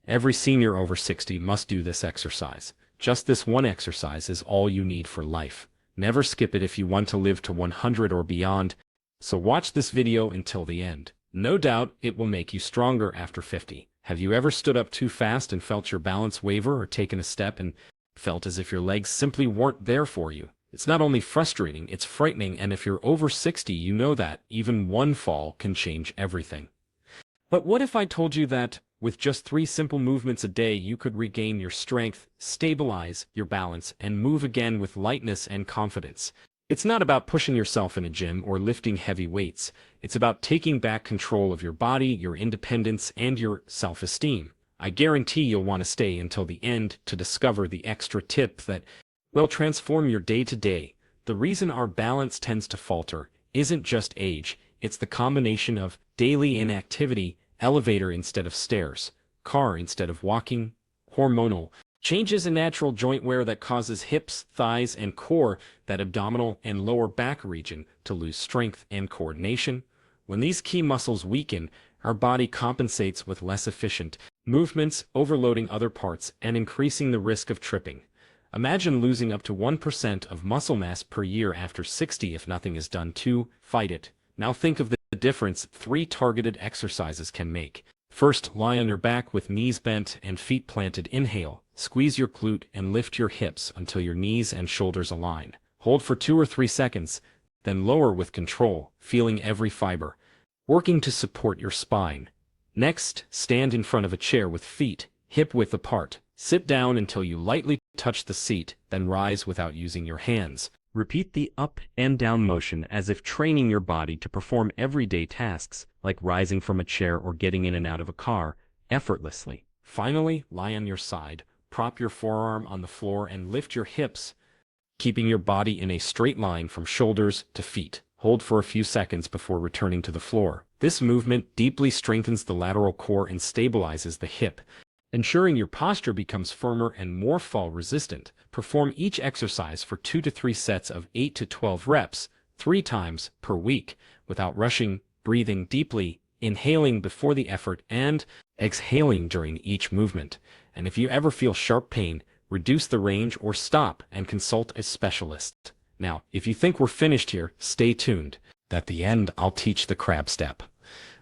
Every senior over 60 must do this exercise. Just this one exercise is all you need for life. Never skip it if you want to live to 100 or beyond. So watch this video until the end. No doubt it will make you stronger after 50. Have you ever stood up too fast and felt your balance waver, or taken a step and felt as if your legs simply weren't there for you? It's not only frustrating, it's frightening, and if you're over 60, you know that even one fall can change everything. But what if I told you that with just 3 simple movements a day you could regain your strength, stabilize your balance, and move again with lightness and confidence? It's not about pushing yourself in a gym or lifting heavy weights. It's about taking back control of your body, your independence, and your self-esteem. I guarantee you'll want to stay until the end to discover the extra tip that will transform your day-to-day. The reason our balance tends to falter isn't just age, it's the combination of daily inactivity, elevator instead of stairs, car instead of walking, hormonal changes in natural joint wear that causes hips, thighs, and core, that abdominal and lower back region, to lose strength and coordination. When these key muscles weaken, our body compensates with less efficient movements, overloading other parts and increasing the risk of tripping. Imagine losing up to 1% of muscle mass per year after 60 if nothing is done to fight it. Now think of the difference 3 targeted exercises can make. First, lie on your back with knees bent and feet planted. Inhale, squeeze your glute and lift your hips until your knees and shoulders align. Hold for 2 or 3 seconds, then lower with control, feeling every fiber working to support your spine. Next, stand in front of a chair with feet hip-width apart. Sit down until you lightly touch the seat, then rise without using your hands. Repeat the up and down motion as if training your body to perform everyday tasks, like rising from a chair or getting in and out of a car, effortlessly. Finally, lie on your side, prop your forearm on the floor and lift your hips, keeping your body in a straight line from shoulders to feet. Hold for a few seconds before returning to the floor. This movement deeply strengthens the lateral core and stabilizes the hip, ensuring your posture becomes firmer and more fall-resistant. Perform each exercise for 2 to 3 sets of 8 to 12 reps, 3 times per week, without rushing, breathing deeply, inhaling before the effort, and exhaling during each movement. And if you ever feel sharp pain, reduce the range or stop and consult a specialist. Now, if you think we're finished here, stay tuned. At the end, I'll teach the crab step,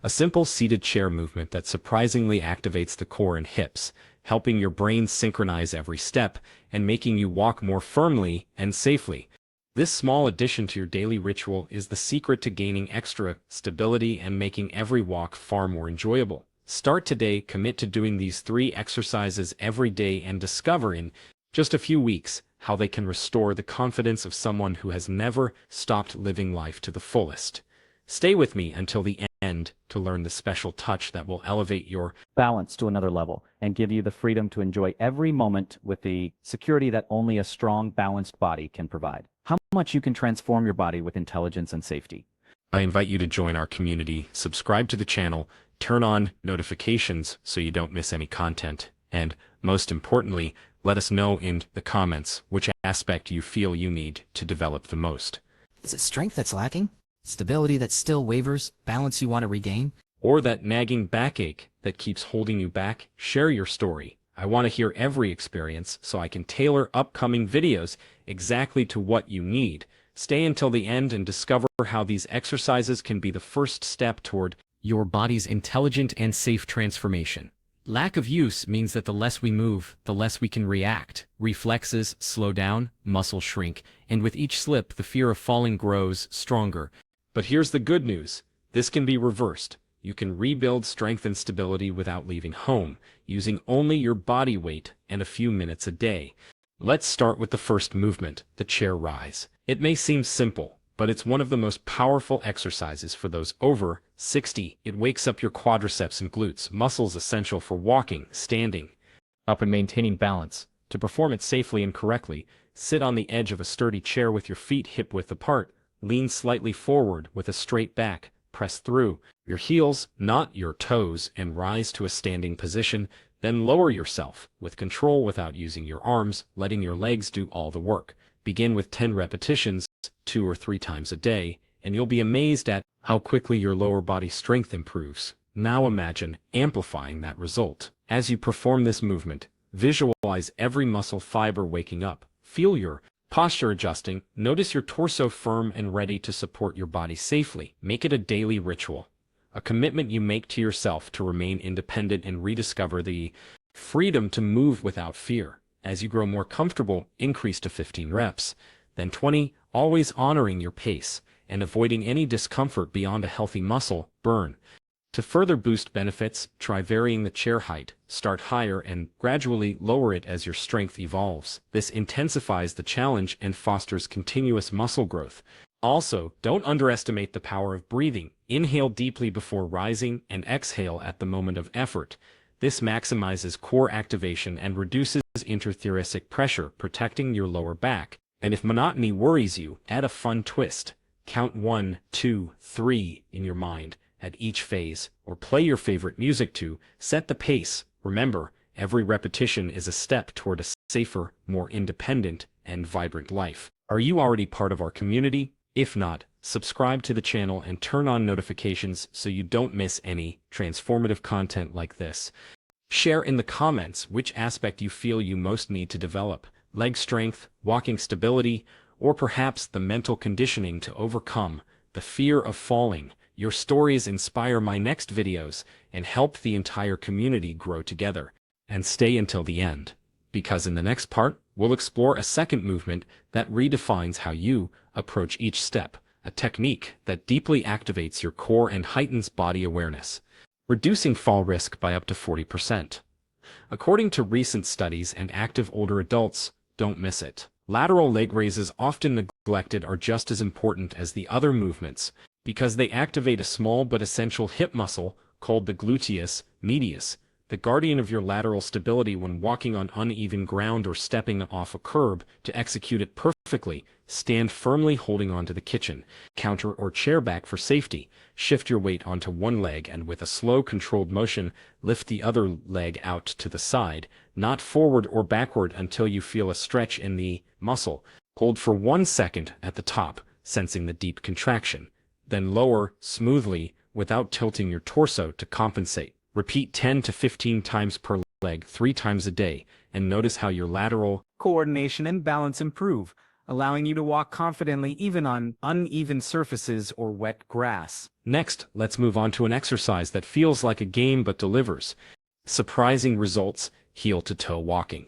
a simple seated chair movement that surprisingly activates the core and hips, helping your brain synchronize every step and making you walk more firmly and safely. This small addition to your daily ritual is the secret to gaining extra stability and making every walk far more enjoyable. Start today, commit to doing these 3 exercises every day, and discover in just a few weeks how they can restore the confidence of someone who has never stopped living life to the fullest. Stay with me until the end to learn the special touch that will elevate your balance to another level and give you the freedom to enjoy every moment with the security that only a strong, balanced body can provide. How much you can transform your body with intelligence and safety. I invite you to join our community, subscribe to the channel, turn on notifications so you don't miss any content, and, most importantly, let us know in the comments which aspect you feel you need to develop the most. Is it strength that's lacking? Stability that still wavers? Balance you want to regain? Or that nagging backache that keeps holding you back? Share your story. I want to hear every experience so I can tailor upcoming videos exactly to what you need. Stay until the end and discover how these exercises can be the first step toward your body's intelligent and safe transformation. Lack of use means that the less we move, the less we can react. Reflexes slow down, muscles shrink, and with each slip, the fear of falling grows stronger. But here's the good news. This can be reversed. You can rebuild strength and stability without leaving home, using only your body weight and a few minutes a day. Let's start with the first movement, the chair rise. It may seem simple, but it's one of the most powerful exercises for those over 60. It wakes up your quadriceps and glutes, muscles essential for walking, standing up, and maintaining balance. To perform it safely and correctly, sit on the edge of a sturdy chair with your feet hip-width apart, lean slightly forward with a straight back, press through your heels, not your toes, and rise to a standing position. Then lower yourself with control without using your arms, letting your legs do all the work. Begin with 10 repetitions, 2 or 3 times a day, and you'll be amazed at how quickly your lower body strength improves. Now imagine amplifying that result. As you perform this movement, visualize every muscle fiber waking up. Feel your posture adjusting. Notice your torso firm and ready to support your body safely. Make it a daily ritual, a commitment you make to yourself to remain independent and rediscover the freedom to move without fear. As you grow more comfortable, increase to 15 reps, then 20, always honoring your pace and avoiding any discomfort beyond a healthy muscle burn. To further boost benefits, try varying the chair height. Start higher and gradually lower it as your strength evolves. This intensifies the challenge and fosters continuous muscle growth. Also, don't underestimate the power of breathing. Inhale deeply before rising and exhale at the moment of effort. This maximizes core activation and reduces intrathoracic pressure, protecting your lower back. And if monotony worries you, add a fun twist. Count 1, 2, 3 in your mind at each phase, or play your favorite music to set the pace. Remember, every repetition is a step toward a safer, more independent, and vibrant life. Are you already part of our community? If not, subscribe to the channel and turn on notifications so you don't miss any transformative content like this. Share in the comments which aspect you feel you most need to develop: leg strength, walking stability, or perhaps the mental conditioning to overcome the fear of falling. Your stories inspire my next videos and help the entire community grow together. And stay until the end, because in the next part, we'll explore a second movement that redefines how you approach each step, a technique that deeply activates your core and heightens body awareness, reducing fall risk by up to 40%. According to recent studies, and active older adults, don't miss it. Lateral leg raises, often neglected, are just as important as the other movements, because they activate a small but essential hip muscle called the gluteus medius, the guardian of your lateral stability when walking on uneven ground or stepping off a curb. To execute it perfectly, stand firmly holding onto the kitchen counter or chair back for safety. Shift your weight onto one leg and with a slow, controlled motion, lift the other leg out to the side, not forward or backward, until you feel a stretch in the muscle. Hold for 1 second at the top, sensing the deep contraction. Then lower smoothly without tilting your torso to compensate. Repeat 10 to 15 times per leg 3 times a day, and notice how your lateral coordination and balance improve, allowing you to walk confidently even on uneven surfaces or wet grass. Next, let's move on to an exercise that feels like a game but delivers surprising results: heel-to-toe walking.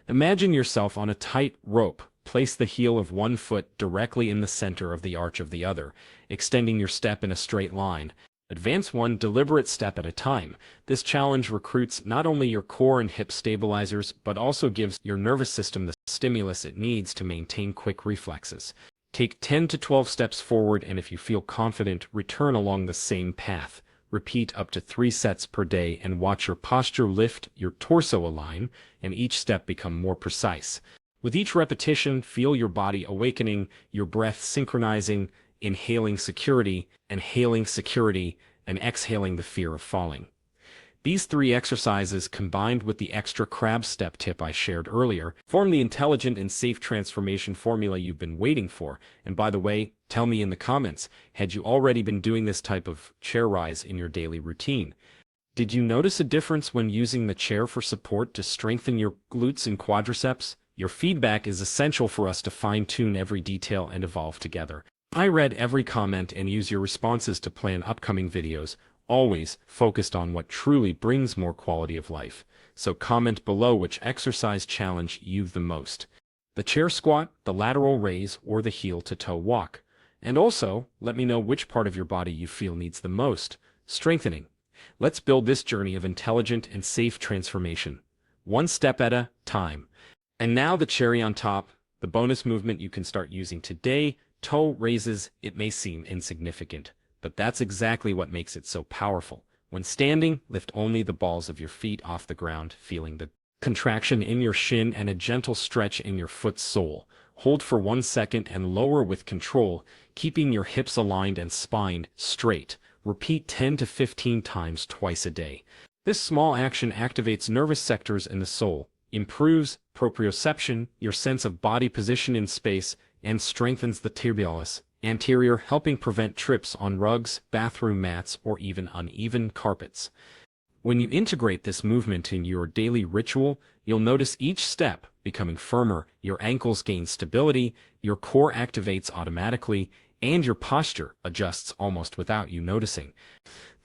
Imagine yourself on a tight rope. Place the heel of one foot directly in the center of the arch of the other, extending your step in a straight line. Advance one deliberate step at a time. This challenge recruits not only your core and hip stabilizers, but also gives your nervous system the stimulus it needs to maintain quick reflexes. Take 10 to 12 steps forward, and if you feel confident, return along the same path. Repeat up to 3 sets per day and watch your posture lift, your torso align, and each step become more precise. With each repetition, feel your body awakening, your breath synchronizing, inhaling security, and exhaling the fear of falling. These 3 exercises, combined with the extra crab step tip I shared earlier, form the intelligent and safe transformation formula you've been waiting for. And by the way, tell me in the comments, had you already been doing this type of chair rise in your daily routine? Did you notice a difference when using the chair for support to strengthen your glutes and quadriceps? Your feedback is essential for us to fine-tune every detail and evolve together. I read every comment and use your responses to plan upcoming videos, always focused on what truly brings more quality of life. So comment below which exercise challenged you the most: the chair squat, the lateral raise, or the heel-to-toe walk. And also, let me know which part of your body you feel needs the most strengthening. Let's build this journey of intelligent and safe transformation, one step at a time. And now the cherry on top, the bonus movement you can start using today: toe raises. It may seem insignificant, but that's exactly what makes it so powerful. When standing, lift only the balls of your feet off the ground, feeling the contraction in your shin and a gentle stretch in your foot's sole. Hold for 1 second and lower with control, keeping your hips aligned and spine straight. Repeat 10 to 15 times twice a day. This small action activates nervous sectors in the sole, improves proprioception, your sense of body position in space, and strengthens the tibialis anterior, helping prevent trips on rugs, bathroom mats, or even uneven carpets. When you integrate this movement in your daily ritual, you'll notice each step becoming firmer, your ankles gain stability, your core activates automatically, and your posture adjusts almost without you noticing.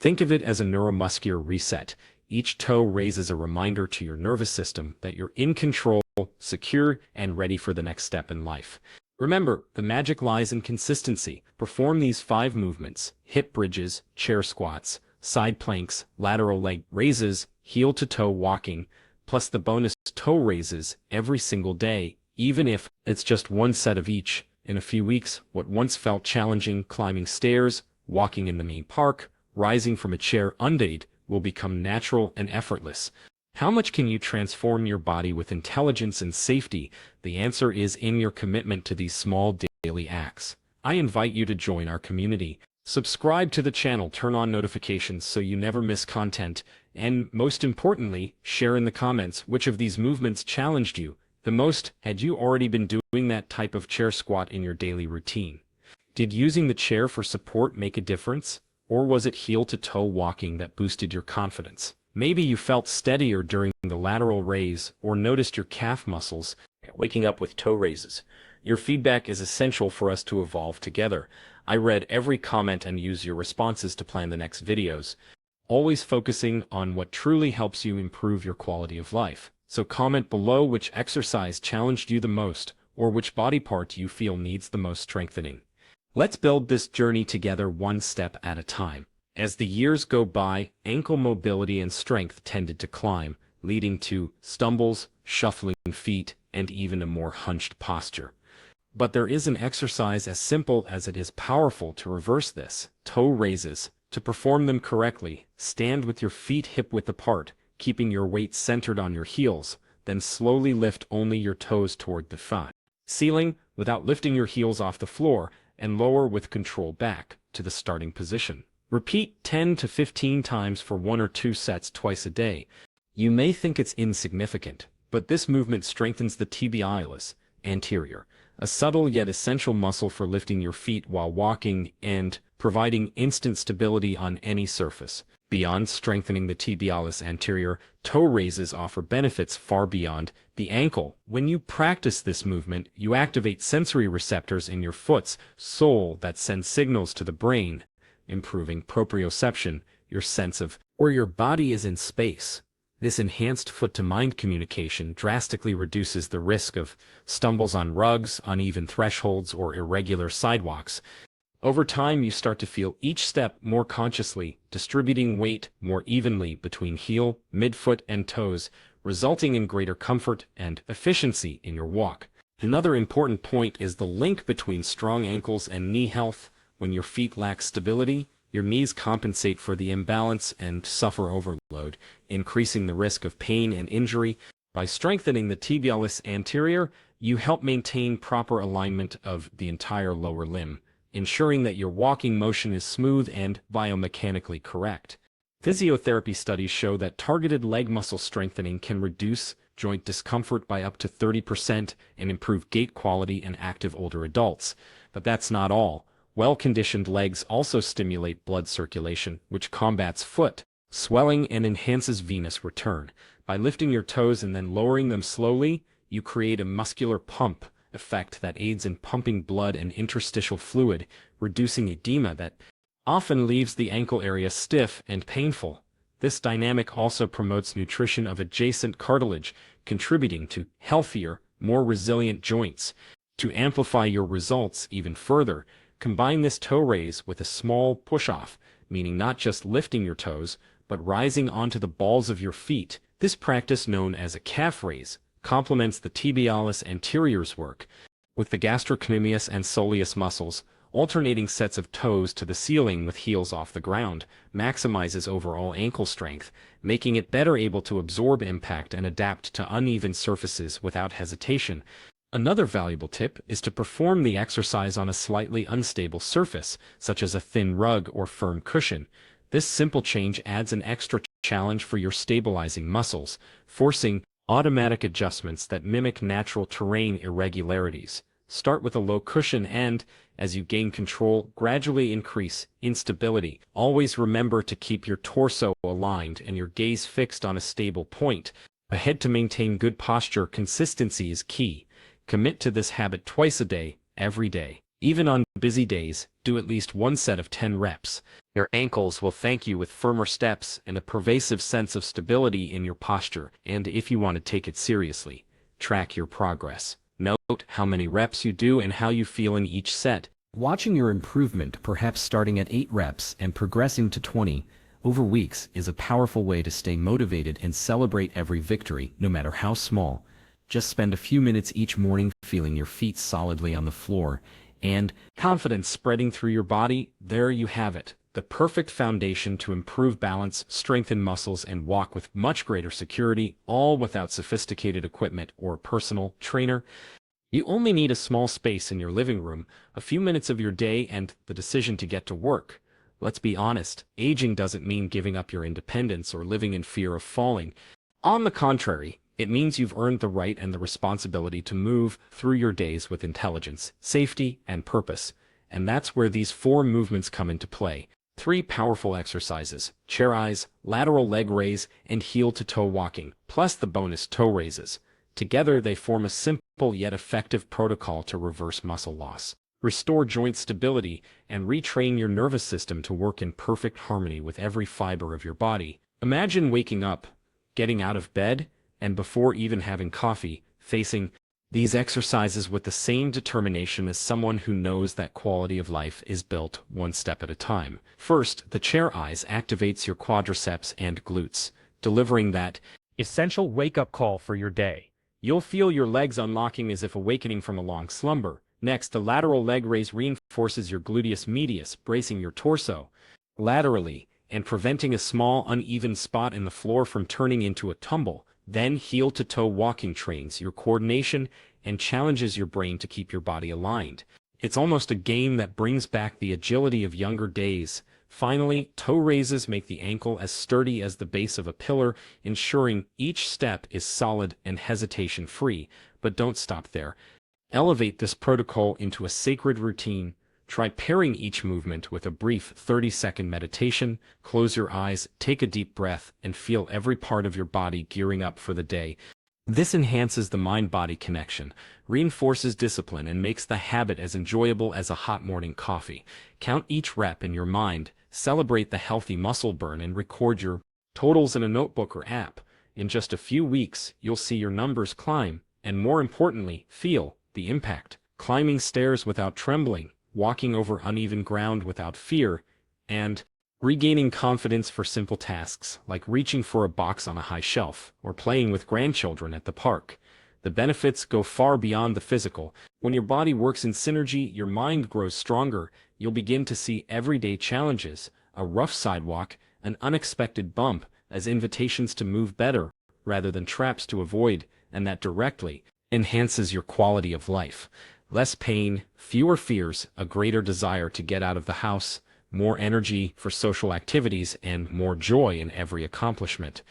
Think of it as a neuromuscular reset. Each toe raises a reminder to your nervous system that you're in control, secure, and ready for the next step in life. Remember, the magic lies in consistency. Perform these 5 movements: hip bridges, chair squats, side planks, lateral leg raises, heel-to-toe walking, plus the bonus toe raises every single day, even if it's just one set of each. In a few weeks, what once felt challenging, climbing stairs, walking in the main park, rising from a chair unaided, will become natural and effortless. How much can you transform your body with intelligence and safety? The answer is in your commitment to these small daily acts. I invite you to join our community. Subscribe to the channel, turn on notifications so you never miss content, and most importantly, share in the comments which of these movements challenged you the most. Had you already been doing that type of chair squat in your daily routine? Did using the chair for support make a difference? Or was it heel-to-toe walking that boosted your confidence? Maybe you felt steadier during the lateral raise or noticed your calf muscles waking up with toe raises. Your feedback is essential for us to evolve together. I read every comment and use your responses to plan the next videos, always focusing on what truly helps you improve your quality of life. So comment below which exercise challenged you the most, or which body part you feel needs the most strengthening. Let's build this journey together, one step at a time. As the years go by, ankle mobility and strength tended to climb, leading to stumbles, shuffling feet, and even a more hunched posture. But there is an exercise as simple as it is powerful to reverse this: toe raises. To perform them correctly, stand with your feet hip-width apart, keeping your weight centered on your heels, then slowly lift only your toes toward the ceiling without lifting your heels off the floor, and lower with control back to the starting position. Repeat 10 to 15 times for 1 or 2 sets twice a day. You may think it's insignificant, but this movement strengthens the tibialis anterior, a subtle yet essential muscle for lifting your feet while walking and providing instant stability on any surface. Beyond strengthening the tibialis anterior, toe raises offer benefits far beyond the ankle. When you practice this movement, you activate sensory receptors in your foot's sole that send signals to the brain, improving proprioception, your sense of where your body is in space. This enhanced foot-to-mind communication drastically reduces the risk of stumbles on rugs, uneven thresholds, or irregular sidewalks. Over time, you start to feel each step more consciously, distributing weight more evenly between heel, midfoot, and toes, resulting in greater comfort and efficiency in your walk. Another important point is the link between strong ankles and knee health. When your feet lack stability, your knees compensate for the imbalance and suffer overload, increasing the risk of pain and injury. By strengthening the tibialis anterior, you help maintain proper alignment of the entire lower limb, ensuring that your walking motion is smooth and biomechanically correct. Physiotherapy studies show that targeted leg muscle strengthening can reduce joint discomfort by up to 30% and improve gait quality in active older adults. But that's not all. Well-conditioned legs also stimulate blood circulation, which combats foot swelling and enhances venous return. By lifting your toes and then lowering them slowly, you create a muscular pump effect that aids in pumping blood and interstitial fluid, reducing edema that often leaves the ankle area stiff and painful. This dynamic also promotes nutrition of adjacent cartilage, contributing to healthier, more resilient joints. To amplify your results even further, combine this toe raise with a small push-off, meaning not just lifting your toes, but rising onto the balls of your feet. This practice, known as a calf raise, complements the tibialis anterior's work. With the gastrocnemius and soleus muscles, alternating sets of toes to the ceiling with heels off the ground maximizes overall ankle strength, making it better able to absorb impact and adapt to uneven surfaces without hesitation. Another valuable tip is to perform the exercise on a slightly unstable surface, such as a thin rug or firm cushion. This simple change adds an extra challenge for your stabilizing muscles, forcing automatic adjustments that mimic natural terrain irregularities. Start with a low cushion and, As you gain control, gradually increase instability. Always remember to keep your torso aligned and your gaze fixed on a stable point. Ahead to maintain good posture, consistency is key. Commit to this habit twice a day, every day. Even on busy days, do at least one set of 10 reps. Your ankles will thank you with firmer steps and a pervasive sense of stability in your posture. And if you want to take it seriously, track your progress. Note how many reps you do and how you feel in each set. Watching your improvement, perhaps starting at 8 reps and progressing to 20 over weeks, is a powerful way to stay motivated and celebrate every victory, no matter how small. Just spend a few minutes each morning feeling your feet solidly on the floor and confidence spreading through your body. There you have it, the perfect foundation to improve balance, strengthen muscles, and walk with much greater security, all without sophisticated equipment or a personal trainer. You only need a small space in your living room, a few minutes of your day, and the decision to get to work. Let's be honest, aging doesn't mean giving up your independence or living in fear of falling. On the contrary, it means you've earned the right and the responsibility to move through your days with intelligence, safety, and purpose. And that's where these 4 movements come into play. 3 powerful exercises: chair eyes, lateral leg raise, and heel-to-toe walking, plus the bonus toe raises. Together they form a simple yet effective protocol to reverse muscle loss, restore joint stability, and retrain your nervous system to work in perfect harmony with every fiber of your body. Imagine waking up, getting out of bed, and before even having coffee, facing these exercises with the same determination as someone who knows that quality of life is built one step at a time. First, the chair eyes activates your quadriceps and glutes, delivering that essential wake-up call for your day. You'll feel your legs unlocking as if awakening from a long slumber. Next, the lateral leg raise reinforces your gluteus medius, bracing your torso laterally and preventing a small uneven spot in the floor from turning into a tumble. Then heel-to-toe walking trains your coordination and challenges your brain to keep your body aligned. It's almost a game that brings back the agility of younger days. Finally, toe raises make the ankle as sturdy as the base of a pillar, ensuring each step is solid and hesitation-free. But don't stop there. Elevate this protocol into a sacred routine. Try pairing each movement with a brief 30-second meditation. Close your eyes, take a deep breath, and feel every part of your body gearing up for the day. This enhances the mind-body connection, reinforces discipline, and makes the habit as enjoyable as a hot morning coffee. Count each rep in your mind, celebrate the healthy muscle burn, and record your totals in a notebook or app. In just a few weeks, you'll see your numbers climb, and more importantly, feel the impact. Climbing stairs without trembling, walking over uneven ground without fear, and regaining confidence for simple tasks like reaching for a box on a high shelf or playing with grandchildren at the park. The benefits go far beyond the physical. When your body works in synergy, your mind grows stronger. You'll begin to see everyday challenges, a rough sidewalk, an unexpected bump, as invitations to move better rather than traps to avoid, and that directly enhances your quality of life. Less pain, fewer fears, a greater desire to get out of the house, more energy for social activities, and more joy in every accomplishment.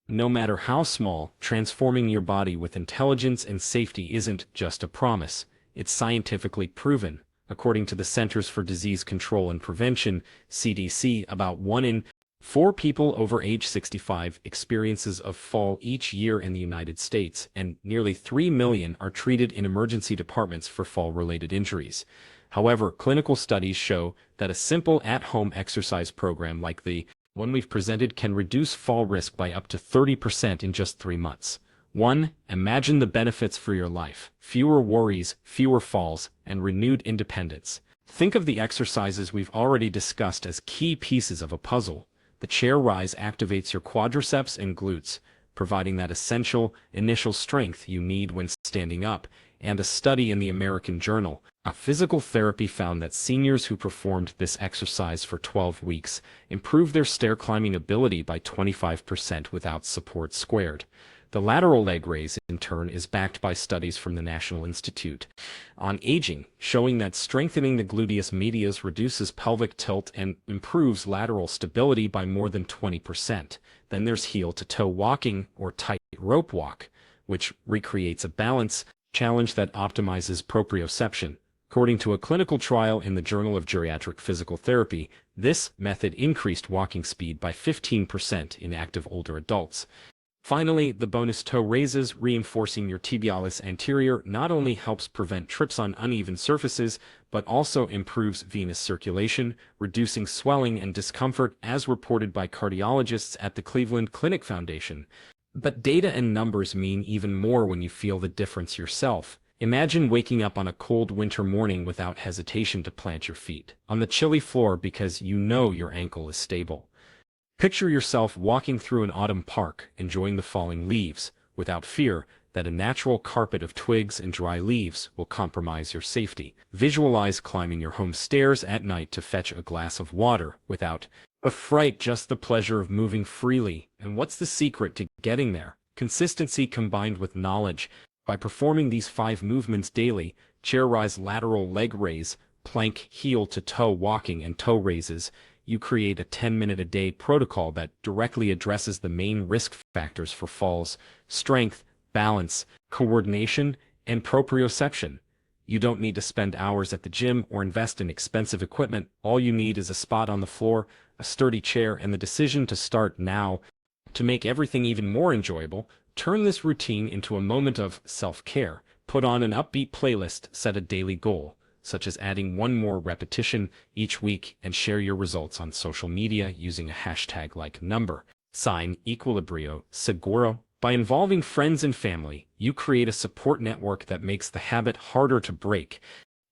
No matter how small, transforming your body with intelligence and safety isn't just a promise. It's scientifically proven. According to the Centers for Disease Control and Prevention, CDC, about 1 in 4 people over age 65 experiences a fall each year in the United States, and nearly 3 million are treated in emergency departments for fall-related injuries. However, clinical studies show that a simple at-home exercise program like the one we've presented can reduce fall risk by up to 30% in just 3 months. 1. Imagine the benefits for your life: fewer worries, fewer falls, and renewed independence. Think of the exercises we've already discussed as key pieces of a puzzle. The chair rise activates your quadriceps and glutes, providing that essential initial strength you need when standing up. And a study in the American Journal of Physical Therapy found that seniors who performed this exercise for 12 weeks improved their stair climbing ability by 25% without support squared. The lateral leg raise, in turn, is backed by studies from the National Institute on Aging, showing that strengthening the gluteus medius reduces pelvic tilt and improves lateral stability by more than 20%. Then there's heel-to-toe walking, or tight rope walk, which recreates a balance challenge that optimizes proprioception, According to a clinical trial in the Journal of Geriatric Physical Therapy, this method increased walking speed by 15% in active older adults. Finally, the bonus toe raises, reinforcing your tibialis anterior, not only helps prevent trips on uneven surfaces, but also improves venous circulation, reducing swelling and discomfort as reported by cardiologists at the Cleveland Clinic Foundation. But data and numbers mean even more when you feel the difference yourself. Imagine waking up on a cold winter morning without hesitation to plant your feet on the chilly floor because you know your ankle is stable. Picture yourself walking through an autumn park, enjoying the falling leaves, without fear that a natural carpet of twigs and dry leaves will compromise your safety. Visualize climbing your home stairs at night to fetch a glass of water without a fright, just the pleasure of moving freely. And what's the secret to getting there? Consistency combined with knowledge. By performing these 5 movements daily, chair rise, lateral leg raise, plank, heel to toe walking, and toe raises, you create a 10-minute-a-day protocol that directly addresses the main risk factors for falls: strength, balance, coordination, and proprioception. You don't need to spend hours at the gym or invest in expensive equipment. All you need is a spot on the floor, a sturdy chair, and the decision to start now. To make everything even more enjoyable, turn this routine into a moment of self-care. Put on an upbeat playlist, set a daily goal, such as adding 1 more repetition each week, and share your results on social media using a hashtag like #Equilibrio Seguro. By involving friends and family, you create a support network that makes the habit harder to break.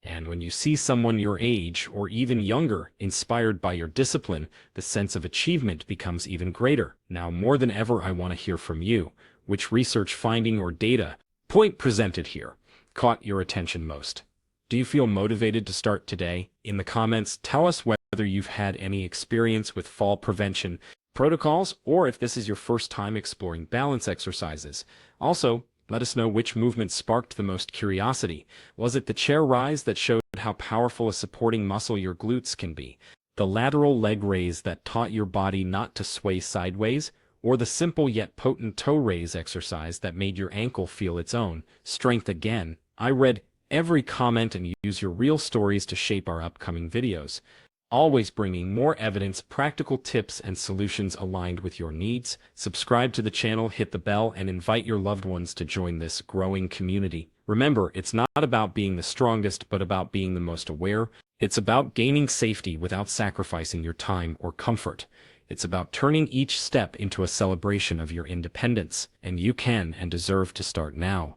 And when you see someone your age or even younger inspired by your discipline, the sense of achievement becomes even greater. Now more than ever, I want to hear from you. Which research finding or data point presented here caught your attention most? Do you feel motivated to start today? In the comments, tell us whether you've had any experience with fall prevention protocols or if this is your first time exploring balance exercises. Also, let us know which movement sparked the most curiosity. Was it the chair rise that showed how powerful a supporting muscle your glutes can be? The lateral leg raise that taught your body not to sway sideways? Or the simple yet potent toe raise exercise that made your ankle feel its own strength again? I read every comment and use your real stories to shape our upcoming videos, always bringing more evidence, practical tips, and solutions aligned with your needs. Subscribe to the channel, hit the bell, and invite your loved ones to join this growing community. Remember, it's not about being the strongest, but about being the most aware. It's about gaining safety without sacrificing your time or comfort. It's about turning each step into a celebration of your independence, and you can and deserve to start now.